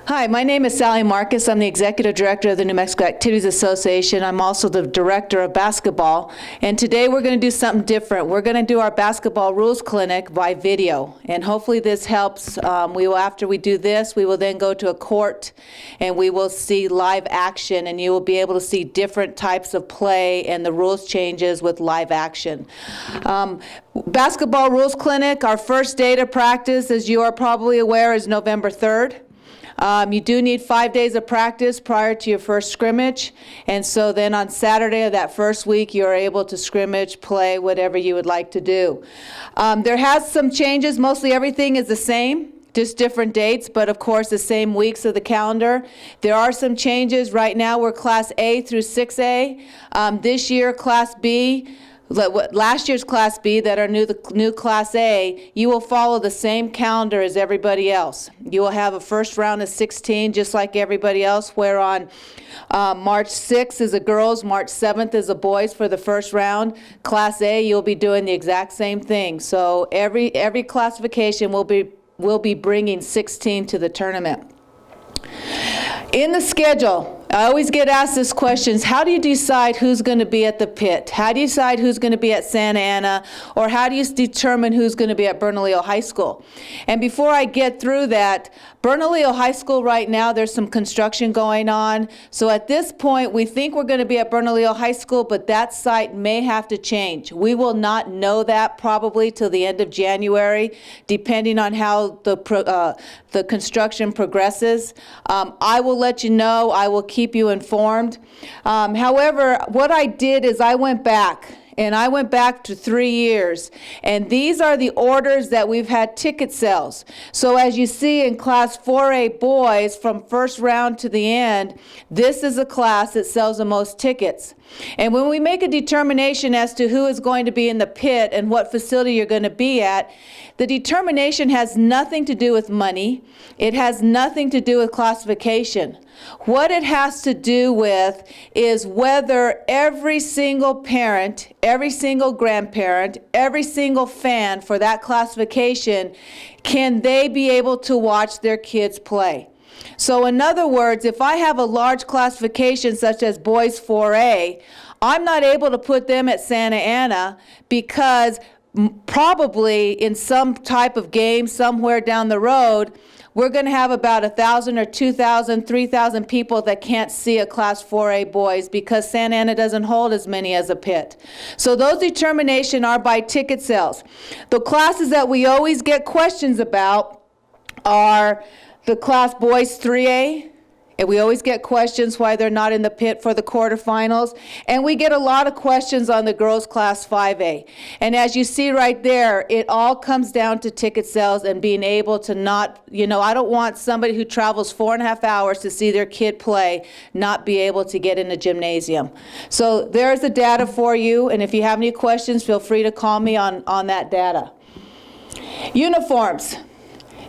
Hi, my name is Sally Marcus. I'm the Executive Director of the New Mexico Activities Association. I'm also the Director of Basketball. And today we're going to do something different. We're going to do our basketball rules clinic by video. And hopefully this helps. After we do this, we will then go to a court and we will see live action, and you will be able to see different types of play and the rules changes with live action. Basketball rules clinic, our first day to practice, as you are probably aware, is November 3rd. You do need 5 days of practice prior to your first scrimmage, and so then on Saturday of that first week you're able to scrimmage, play, whatever you would like to do. There has some changes. Mostly everything is the same, just different dates, but of course the same weeks of the calendar. There are some changes. Right now we're Class A through 6A. This year Class B, last year's Class B that are the new Class A, you will follow the same calendar as everybody else. You will have a first round of 16 just like everybody else, where on March 6th is the girls, March 7th is the boys for the first round. Class A, you'll be doing the exact same thing. So every classification will be bringing 16 to the tournament. In the schedule, I always get asked this question: how do you decide who's going to be at the pit? How do you decide who's going to be at Santa Ana? Or how do you determine who's going to be at Bernalillo High School? And before I get through that, Bernalillo High School right now, there's some construction going on. So at this point, we think we're going to be at Bernalillo High School, but that site may have to change. We will not know that probably till the end of January, depending on how the construction progresses. I will let you know. I will keep you informed. However, what I did is I went back to 3 years, and these are the orders that we've had ticket sales. So as you see in Class 4A boys, from first round to the end, this is a class that sells the most tickets. And when we make a determination as to who is going to be in the pit and what facility you're going to be at, the determination has nothing to do with money. It has nothing to do with classification. What it has to do with is whether every single parent, every single grandparent, every single fan for that classification, can they be able to watch their kids play? So in other words, if I have a large classification such as boys 4A, I'm not able to put them at Santa Ana because probably in some type of game somewhere down the road, we're going to have about 1,000 or 2,000, 3,000 people that can't see a Class 4A boys because Santa Ana doesn't hold as many as a pit. So those determinations are by ticket sales. The classes that we always get questions about are the Class Boys 3A, and we always get questions why they're not in the pit for the quarterfinals, and we get a lot of questions on the girls Class 5A. And as you see right there, it all comes down to ticket sales and being able to not, I don't want somebody who travels 4.5 hours to see their kid play not be able to get in the gymnasium. So there's the data for you, and if you have any questions, feel free to call me on that data. Uniforms.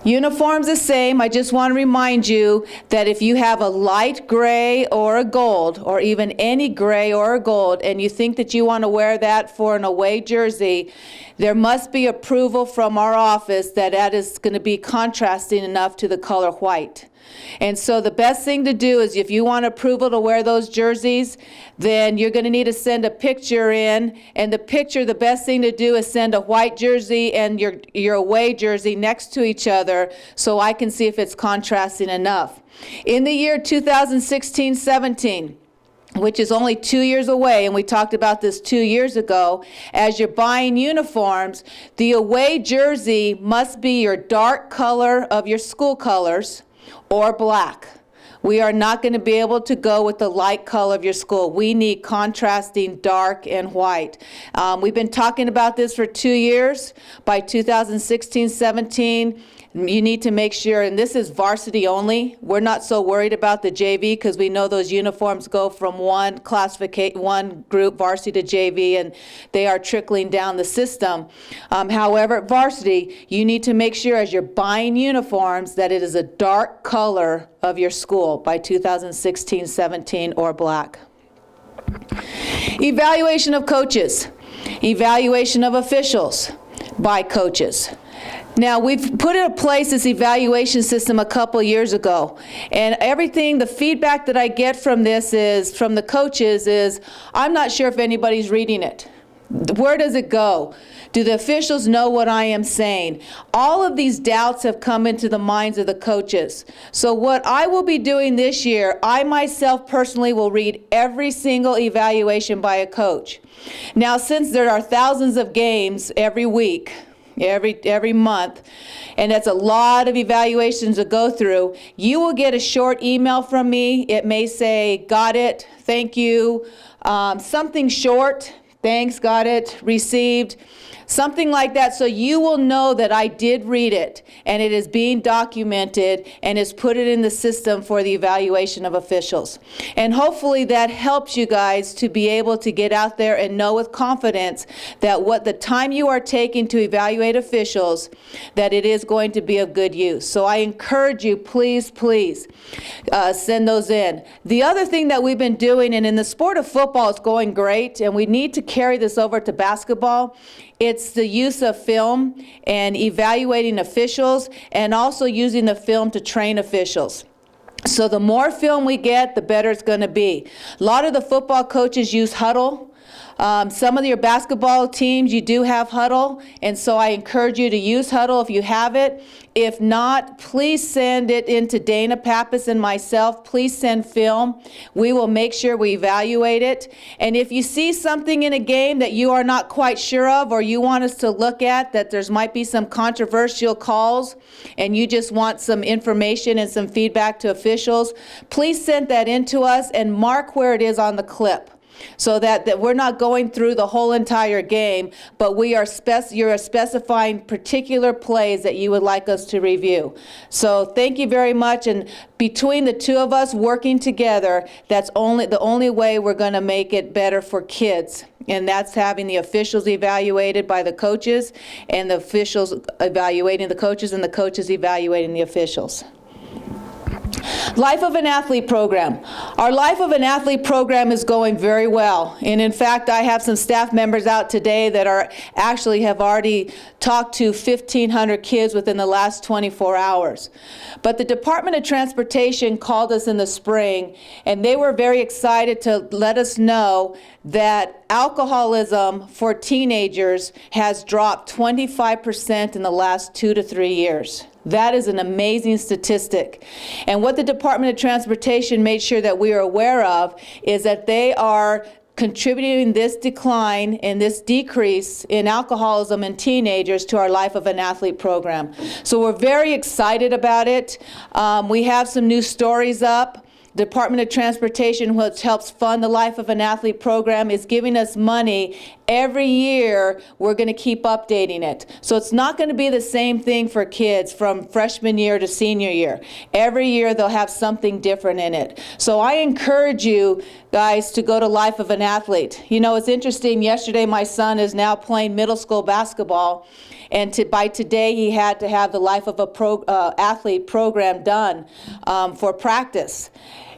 Uniforms the same. I just want to remind you that if you have a light gray or a gold, or even any gray or a gold, and you think that you want to wear that for an away jersey, there must be approval from our office that that is going to be contrasting enough to the color white. And so the best thing to do is, if you want approval to wear those jerseys, then you're going to need to send a picture in. And the best thing to do is send a white jersey and your away jersey next to each other so I can see if it's contrasting enough. In the year 2016-17, which is only 2 years away, and we talked about this 2 years ago, as you're buying uniforms, the away jersey must be your dark color of your school colors, or black. We are not going to be able to go with the light color of your school. We need contrasting dark and white. We've been talking about this for 2 years. By 2016-17, you need to make sure, and this is varsity only. We're not so worried about the JV because we know those uniforms go from one group, varsity to JV, and they are trickling down the system. However, at varsity, you need to make sure as you're buying uniforms that it is a dark color of your school by 2016-17 or black. Evaluation of coaches. Evaluation of officials by coaches. Now, we've put in place this evaluation system a couple years ago, and the feedback that I get from this is, from the coaches, is I'm not sure if anybody's reading it. Where does it go? Do the officials know what I am saying? All of these doubts have come into the minds of the coaches. So what I will be doing this year, I myself personally will read every single evaluation by a coach. Now, since there are thousands of games every week, every month, and that's a lot of evaluations to go through, you will get a short email from me. It may say, got it, thank you, something short, thanks, got it, received, something like that, so you will know that I did read it, and it is being documented, and is put it in the system for the evaluation of officials. And hopefully that helps you guys to be able to get out there and know with confidence that what the time you are taking to evaluate officials, that it is going to be of good use. So I encourage you, please, send those in. The other thing that we've been doing, and in the sport of football it's going great, and we need to carry this over to basketball, it's the use of film and evaluating officials, and also using the film to train officials. So the more film we get, the better it's going to be. A lot of the football coaches use Huddle. Some of your basketball teams, you do have Huddle, and so I encourage you to use Huddle if you have it. If not, please send it in to Dana Pappas and myself. Please send film. We will make sure we evaluate it. And if you see something in a game that you are not quite sure of, or you want us to look at, that there might be some controversial calls, and you just want some information and some feedback to officials, please send that in to us and mark where it is on the clip, so that we're not going through the whole entire game, but you're specifying particular plays that you would like us to review. So thank you very much, and between the two of us working together, that's the only way we're going to make it better for kids, and that's having the officials evaluated by the coaches, and the officials evaluating the coaches, and the coaches evaluating the officials. Life of an Athlete program. Our Life of an Athlete program is going very well. And in fact, I have some staff members out today that have already talked to 1,500 kids within the last 24 hours. But the Department of Transportation called us in the spring, and they were very excited to let us know that alcoholism for teenagers has dropped 25% in the last 2 to 3 years. That is an amazing statistic. And what the Department of Transportation made sure that we are aware of is that they are contributing this decline and this decrease in alcoholism in teenagers to our Life of an Athlete program. So we're very excited about it. We have some new stories up. Department of Transportation, which helps fund the Life of an Athlete program, is giving us money every year. We're going to keep updating it. So it's not going to be the same thing for kids from freshman year to senior year. Every year they'll have something different in it. So I encourage you guys to go to Life of an Athlete. You know, it's interesting. Yesterday my son is now playing middle school basketball, and by today he had to have the Life of a Athlete program done for practice.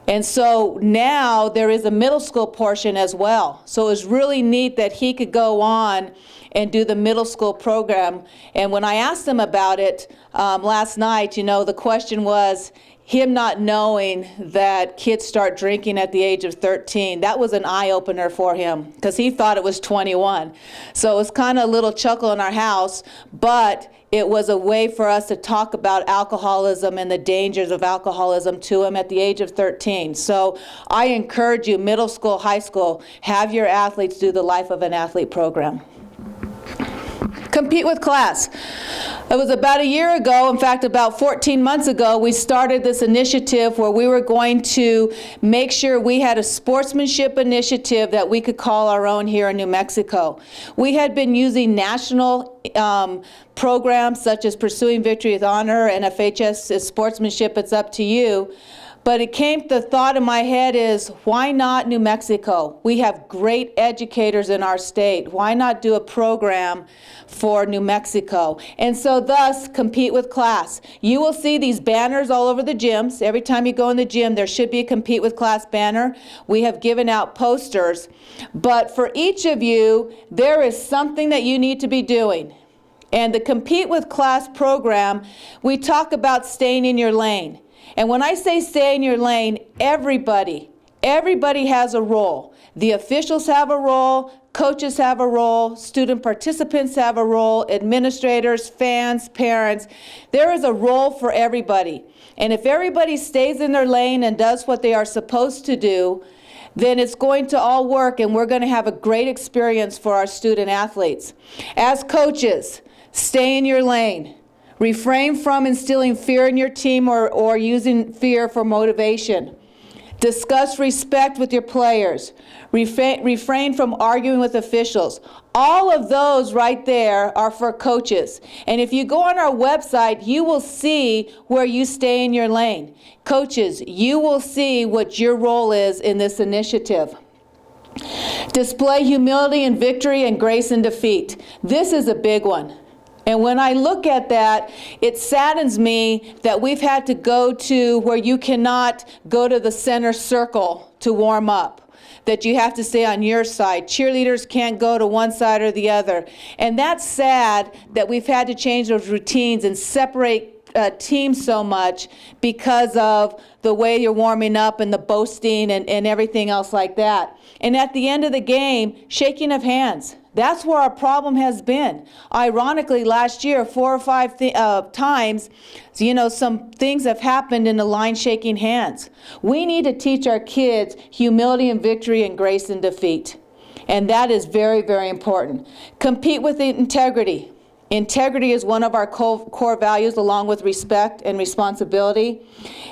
And so now there is a middle school portion as well. So it was really neat that he could go on and do the middle school program. And when I asked him about it last night, you know, the question was him not knowing that kids start drinking at the age of 13. That was an eye-opener for him because he thought it was 21. So it was kind of a little chuckle in our house, but it was a way for us to talk about alcoholism and the dangers of alcoholism to him at the age of 13. So I encourage you, middle school, high school, have your athletes do the Life of an Athlete program. Compete with class. It was about a year ago, in fact about 14 months ago, we started this initiative where we were going to make sure we had a sportsmanship initiative that we could call our own here in New Mexico. We had been using national programs such as Pursuing Victory with Honor and FHS Sportsmanship, It's Up to You. But the thought in my head is, why not New Mexico? We have great educators in our state. Why not do a program for New Mexico? And so thus, Compete with Class. You will see these banners all over the gyms. Every time you go in the gym, there should be a Compete with Class banner. We have given out posters. But for each of you, there is something that you need to be doing. And the Compete with Class program, we talk about staying in your lane. And when I say stay in your lane, everybody has a role. The officials have a role, coaches have a role, student participants have a role, administrators, fans, parents. There is a role for everybody. And if everybody stays in their lane and does what they are supposed to do, then it's going to all work and we're going to have a great experience for our student athletes. As coaches, stay in your lane. Refrain from instilling fear in your team or using fear for motivation. Discuss respect with your players. Refrain from arguing with officials. All of those right there are for coaches. And if you go on our website, you will see where you stay in your lane. Coaches, you will see what your role is in this initiative. Display humility in victory and grace in defeat. This is a big one. And when I look at that, it saddens me that we've had to go to where you cannot go to the center circle to warm up, that you have to stay on your side. Cheerleaders can't go to one side or the other. And that's sad that we've had to change those routines and separate teams so much because of the way you're warming up and the boasting and everything else like that. And at the end of the game, shaking of hands. That's where our problem has been. Ironically, last year, 4 or 5 times, some things have happened in the line shaking hands. We need to teach our kids humility and victory and grace and defeat. And that is very, very important. Compete with integrity. Integrity is one of our core values, along with respect and responsibility.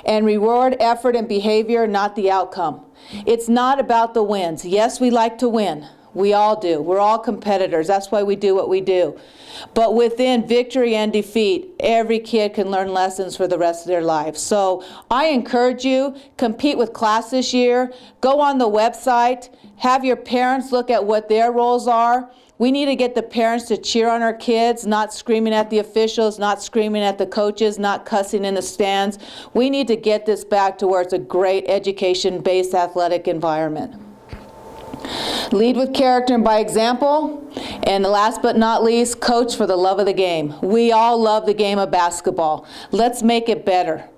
And reward effort and behavior, not the outcome. It's not about the wins. Yes, we like to win. We all do. We're all competitors. That's why we do what we do. But within victory and defeat, every kid can learn lessons for the rest of their lives. So I encourage you, compete with class this year. Go on the website. Have your parents look at what their roles are. We need to get the parents to cheer on our kids, not screaming at the officials, not screaming at the coaches, not cussing in the stands. We need to get this back to where it's a great education-based athletic environment. Lead with character and by example. And last but not least, coach for the love of the game. We all love the game of basketball. Let's make it better.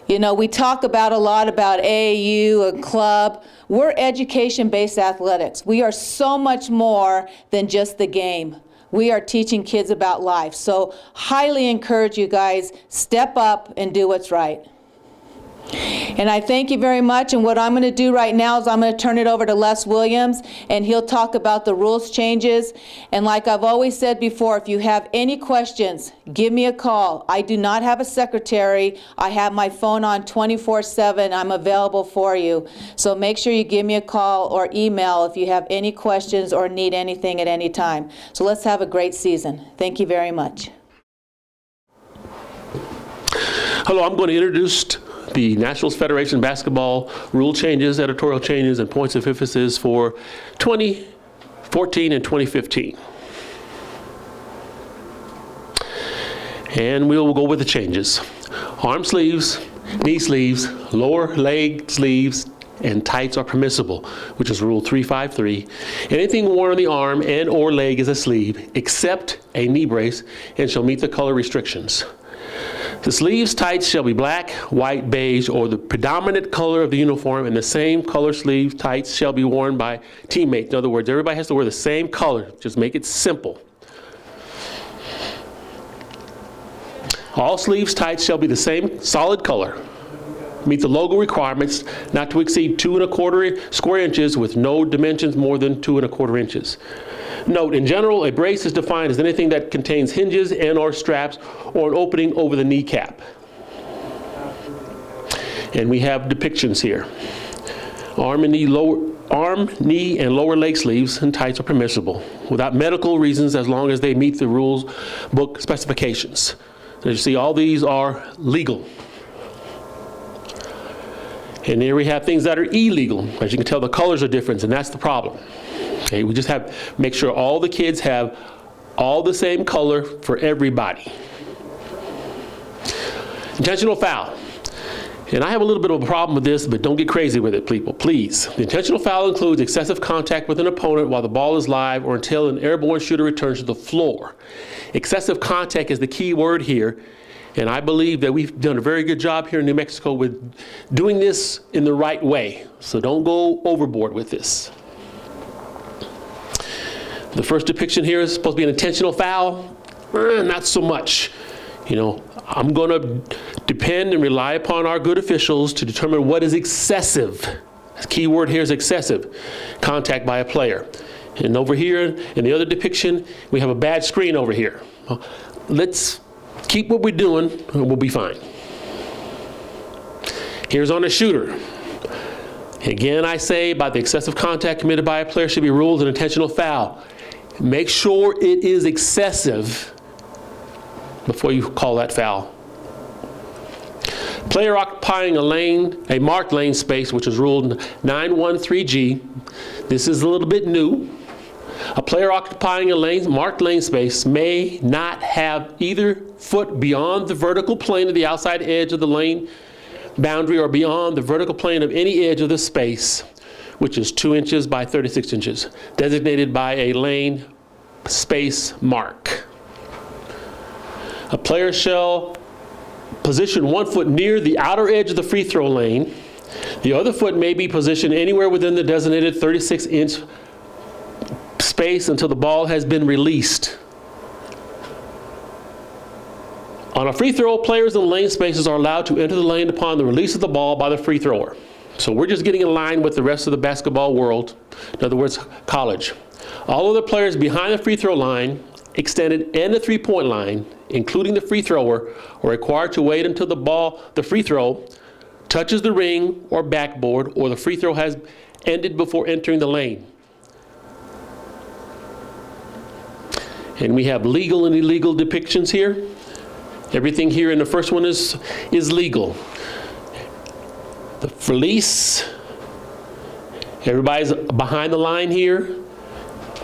We talk a lot about AAU and club. We're education-based athletics. We are so much more than just the game. We are teaching kids about life. So highly encourage you guys, step up and do what's right. And I thank you very much, and what I'm going to do right now is I'm going to turn it over to Les Williams, and he'll talk about the rules changes. And like I've always said before, if you have any questions, give me a call. I do not have a secretary. I have my phone on 24/7. I'm available for you. So make sure you give me a call or email if you have any questions or need anything at any time. So let's have a great season. Thank you very much. Hello, I'm going to introduce the Nationals Federation basketball rule changes, editorial changes, and points of emphasis for 2014 and 2015. And we'll go with the changes. Arm sleeves, knee sleeves, lower leg sleeves, and tights are permissible, which is Rule 353. Anything worn on the arm and or leg is a sleeve, except a knee brace, and shall meet the color restrictions. The sleeves tights shall be black, white, beige, or the predominant color of the uniform, and the same color sleeve tights shall be worn by teammates. In other words, everybody has to wear the same color. Just make it simple. All sleeves tights shall be the same solid color. Meet the logo requirements, not to exceed 2 1/4 square inches with no dimensions more than 2 1/4 inches. Note, in general, a brace is defined as anything that contains hinges and or straps or an opening over the kneecap. And we have depictions here. Arm, knee, and lower leg sleeves and tights are permissible without medical reasons as long as they meet the rules book specifications. As you see, all these are legal. And here we have things that are illegal. As you can tell, the colors are different, and that's the problem. Okay, we just have to make sure all the kids have all the same color for everybody. Intentional foul. And I have a little bit of a problem with this, but don't get crazy with it, people, please. The intentional foul includes excessive contact with an opponent while the ball is live or until an airborne shooter returns to the floor. Excessive contact is the key word here, and I believe that we've done a very good job here in New Mexico with doing this in the right way. So don't go overboard with this. The first depiction here is supposed to be an intentional foul. Not so much. You know, I'm going to depend and rely upon our good officials to determine what is excessive. The key word here is excessive contact by a player. And over here, in the other depiction, we have a bad screen over here. Let's keep what we're doing, and we'll be fine. Here's on a shooter. Again, I say about the excessive contact committed by a player should be ruled an intentional foul. Make sure it is excessive before you call that foul. Player occupying a marked lane space, which is ruled 913G. This is a little bit new. A player occupying a marked lane space may not have either foot beyond the vertical plane of the outside edge of the lane boundary or beyond the vertical plane of any edge of the space, which is 2 inches by 36 inches, designated by a lane space mark. A player shall position 1 foot near the outer edge of the free throw lane. The other foot may be positioned anywhere within the designated 36-inch space until the ball has been released. On a free throw, players in lane spaces are allowed to enter the lane upon the release of the ball by the free thrower. So we're just getting in line with the rest of the basketball world, in other words, college. All other players behind the free throw line, extended, and the three-point line, including the free thrower, are required to wait until the free throw, touches the ring or backboard, or the free throw has ended before entering the lane. And we have legal and illegal depictions here. Everything here in the first one is legal. The release, everybody's behind the line here.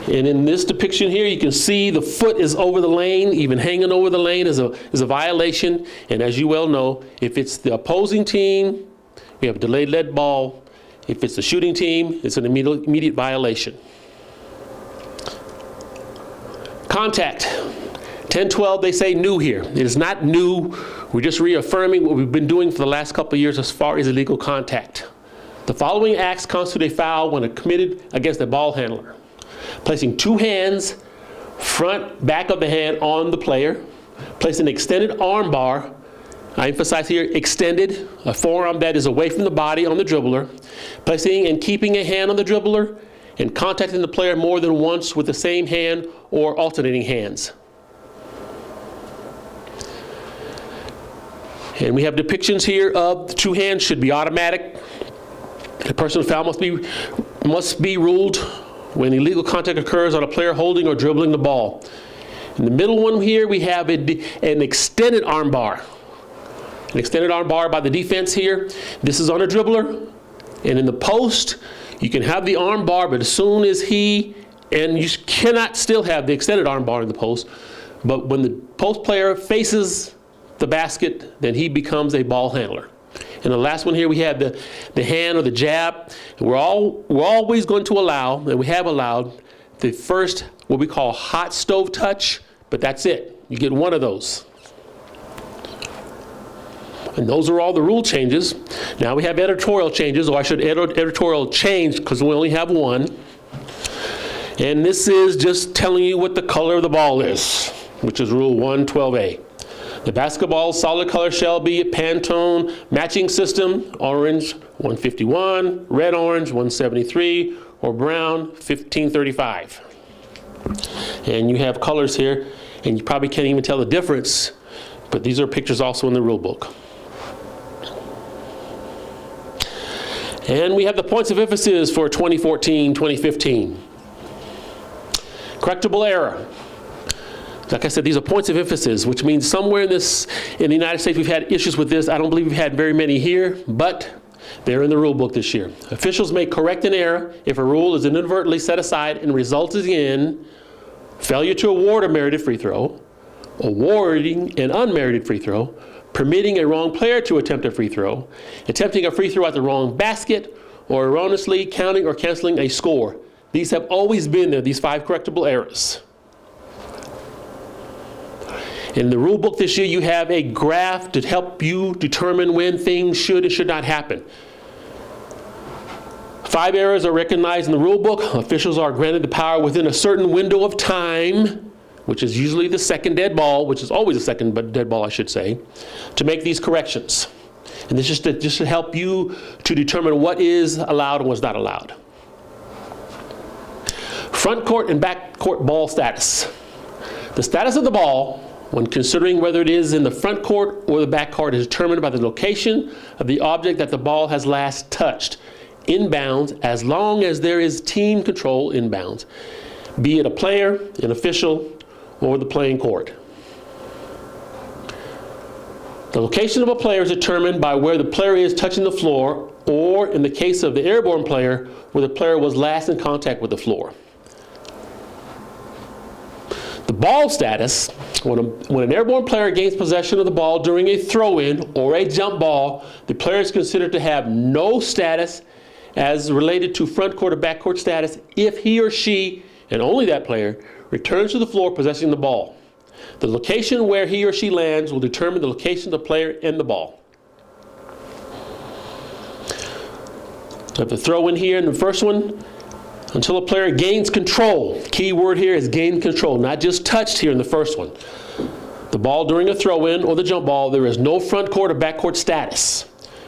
And in this depiction here, you can see the foot is over the lane, even hanging over the lane is a violation. And as you well know, if it's the opposing team, we have a delayed lead ball. If it's the shooting team, it's an immediate violation. Contact. 10-12, they say new here. It is not new. We're just reaffirming what we've been doing for the last couple of years as far as illegal contact. The following acts constitute a foul when committed against a ball handler. Placing 2 hands, front, back of the hand on the player. Placing an extended arm bar. I emphasize here extended, a forearm that is away from the body on the dribbler. Placing and keeping a hand on the dribbler and contacting the player more than once with the same hand or alternating hands. And we have depictions here of the 2 hands should be automatic. The personal foul must be ruled when illegal contact occurs on a player holding or dribbling the ball. In the middle one here, we have an extended arm bar. An extended arm bar by the defense here. This is on a dribbler. And in the post, you can have the arm bar, but as soon as and you cannot still have the extended arm bar in the post, but when the post player faces the basket, then he becomes a ball handler. And the last one here, we have the hand or the jab. And we're always going to allow, and we have allowed, the first, what we call hot stove touch, but that's it. You get one of those. And those are all the rule changes. Now we have editorial changes, or I should editorial change because we only have one. And this is just telling you what the color of the ball is, which is Rule 112A. The basketball's solid color shall be a Pantone matching system, orange 151, red orange 173, or brown 1535. And you have colors here, and you probably can't even tell the difference, but these are pictures also in the rule book. And we have the points of emphasis for 2014-2015. Correctable error. Like I said, these are points of emphasis, which means somewhere in the United States we've had issues with this. I don't believe we've had very many here, but they're in the rule book this year. Officials may correct an error if a rule is inadvertently set aside and results in failure to award a merited free throw, awarding an unmerited free throw, permitting a wrong player to attempt a free throw, attempting a free throw at the wrong basket, or erroneously counting or canceling a score. These have always been there, these 5 correctable errors. In the rule book this year, you have a graph to help you determine when things should and should not happen. 5 errors are recognized in the rule book. Officials are granted the power within a certain window of time, which is usually the second dead ball, which is always the second dead ball, I should say, to make these corrections. And this is just to help you to determine what is allowed and what's not allowed. Front court and back court ball status. The status of the ball, when considering whether it is in the front court or the back court, is determined by the location of the object that the ball has last touched, inbounds, as long as there is team control inbounds, be it a player, an official, or the playing court. The location of a player is determined by where the player is touching the floor, or in the case of the airborne player, where the player was last in contact with the floor. The ball status, when an airborne player gains possession of the ball during a throw-in or a jump ball, the player is considered to have no status as related to front court or back court status if he or she, and only that player, returns to the floor possessing the ball. The location where he or she lands will determine the location of the player and the ball. So if the throw in here in the first one, until a player gains control. Key word here is gain control, not just touched here in the first one. The ball during a throw-in or the jump ball, there is no front court or back court status.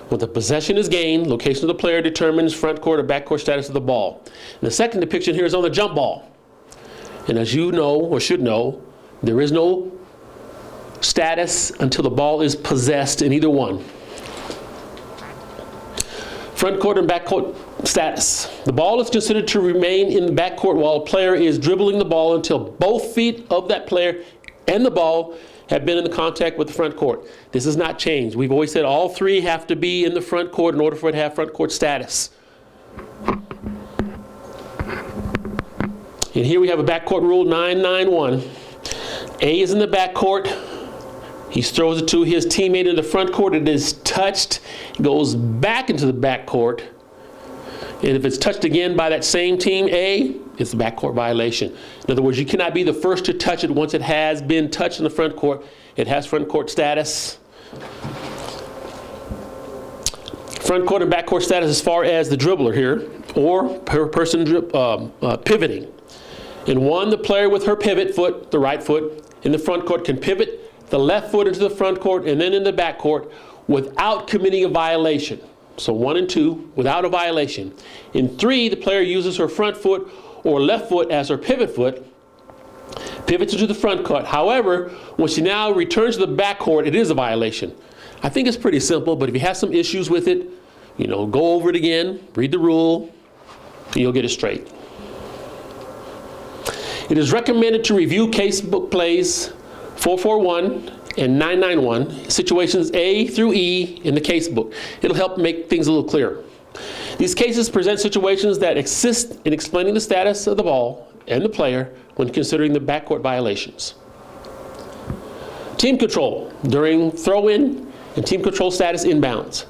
When the possession is gained, location of the player determines front court or back court status of the ball. And the second depiction here is on the jump ball. And as you know or should know, there is no status until the ball is possessed in either one. Front court and back court status. The ball is considered to remain in the back court while a player is dribbling the ball until both feet of that player and the ball have been in the contact with the front court. This has not changed. We've always said all 3 have to be in the front court in order for it to have front court status. And here we have a backcourt rule 991. A is in the backcourt. He throws it to his teammate in the front court. It is touched. It goes back into the backcourt. And if it's touched again by that same team, A, it's a backcourt violation. In other words, you cannot be the first to touch it once it has been touched in the front court. It has front court status. Front court and backcourt status as far as the dribbler here, or per person pivoting. In one, the player with her pivot foot, the right foot, in the front court can pivot the left foot into the front court and then in the back court without committing a violation. So 1 and 2, without a violation. In 3, the player uses her front foot or left foot as her pivot foot, pivots into the front court. However, when she now returns to the back court, it is a violation. I think it's pretty simple, but if you have some issues with it, go over it again, read the rule, and you'll get it straight. It is recommended to review casebook plays 441 and 991, situations A through E in the casebook. It'll help make things a little clearer. These cases present situations that assist in explaining the status of the ball and the player when considering the backcourt violations. Team control during throw-in and team control status inbounds.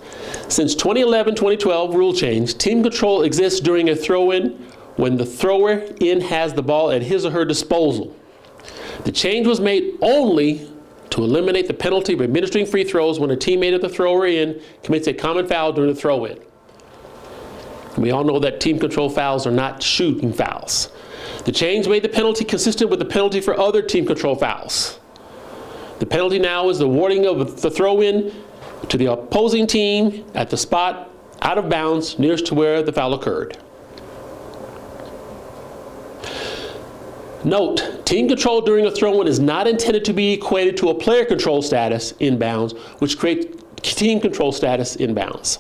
Since 2011-2012 rule change, team control exists during a throw-in when the thrower-in has the ball at his or her disposal. The change was made only to eliminate the penalty of administering free throws when a teammate of the thrower-in commits a common foul during the throw-in. We all know that team control fouls are not shooting fouls. The change made the penalty consistent with the penalty for other team control fouls. The penalty now is the awarding of the throw-in to the opposing team at the spot out of bounds nearest to where the foul occurred. Note, team control during a throw-in is not intended to be equated to a player control status inbounds, which creates team control status inbounds.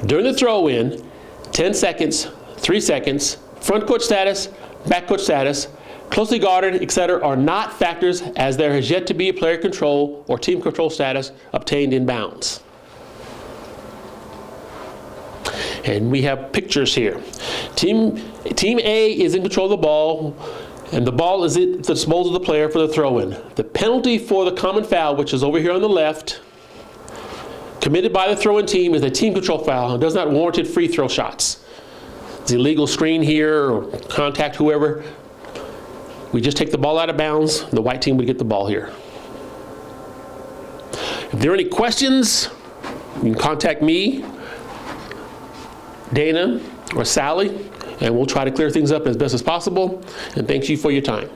During the throw-in, 10 seconds, 3 seconds, front court status, back court status, closely guarded, etc. are not factors as there has yet to be a player control or team control status obtained inbounds. And we have pictures here. Team A is in control of the ball, and the ball is at the disposal of the player for the throw-in. The penalty for the common foul, which is over here on the left, committed by the throwing team is a team control foul and does not warrant free throw shots. It's illegal screen here or contact whoever. We just take the ball out of bounds, the white team would get the ball here. If there are any questions, you can contact me, Dana, or Sally, and we'll try to clear things up as best as possible. And thank you for your time.